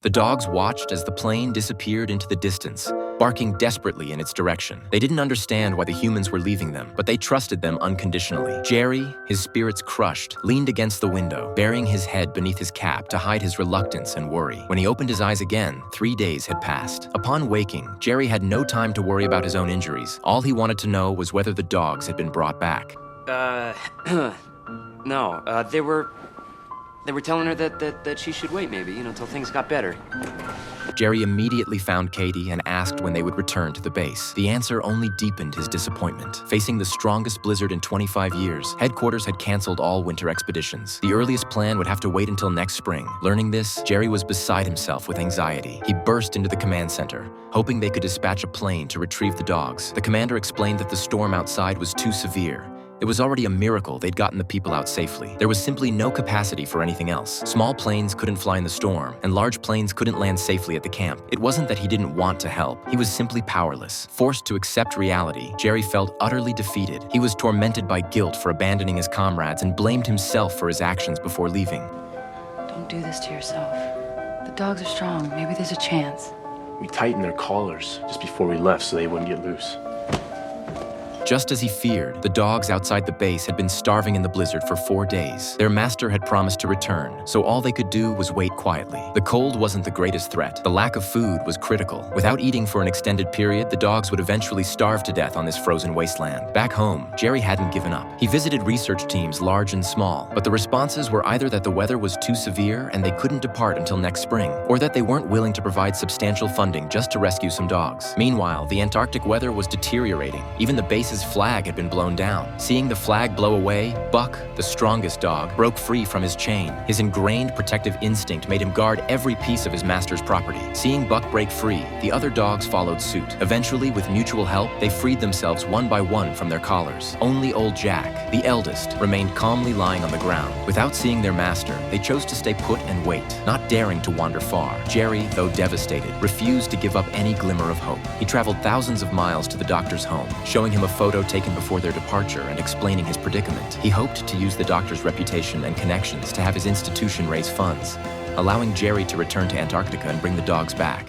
The dogs watched as the plane disappeared into the distance, barking desperately in its direction. They didn't understand why the humans were leaving them, but they trusted them unconditionally. Jerry, his spirits crushed, leaned against the window, burying his head beneath his cap to hide his reluctance and worry. When he opened his eyes again, 3 days had passed. Upon waking, Jerry had no time to worry about his own injuries. All he wanted to know was whether the dogs had been brought back. No, they were telling her that she should wait maybe, till things got better. Jerry immediately found Katie and asked when they would return to the base. The answer only deepened his disappointment. Facing the strongest blizzard in 25 years, headquarters had canceled all winter expeditions. The earliest plan would have to wait until next spring. Learning this, Jerry was beside himself with anxiety. He burst into the command center, hoping they could dispatch a plane to retrieve the dogs. The commander explained that the storm outside was too severe. It was already a miracle they'd gotten the people out safely. There was simply no capacity for anything else. Small planes couldn't fly in the storm, and large planes couldn't land safely at the camp. It wasn't that he didn't want to help. He was simply powerless. Forced to accept reality, Jerry felt utterly defeated. He was tormented by guilt for abandoning his comrades and blamed himself for his actions before leaving. Don't do this to yourself. The dogs are strong. Maybe there's a chance. We tightened their collars just before we left so they wouldn't get loose. Just as he feared, the dogs outside the base had been starving in the blizzard for 4 days. Their master had promised to return, so all they could do was wait quietly. The cold wasn't the greatest threat. The lack of food was critical. Without eating for an extended period, the dogs would eventually starve to death on this frozen wasteland. Back home, Jerry hadn't given up. He visited research teams large and small, but the responses were either that the weather was too severe and they couldn't depart until next spring, or that they weren't willing to provide substantial funding just to rescue some dogs. Meanwhile, the Antarctic weather was deteriorating. Even the base's flag had been blown down. Seeing the flag blow away, Buck, the strongest dog, broke free from his chain. His ingrained protective instinct made him guard every piece of his master's property. Seeing Buck break free, the other dogs followed suit. Eventually, with mutual help, they freed themselves one by one from their collars. Only old Jack, the eldest, remained calmly lying on the ground. Without seeing their master, they chose to stay put and wait, not daring to wander far. Jerry, though devastated, refused to give up any glimmer of hope. He traveled thousands of miles to the doctor's home, showing him a photo taken before their departure and explaining his predicament. He hoped to use the doctor's reputation and connections to have his institution raise funds, allowing Jerry to return to Antarctica and bring the dogs back.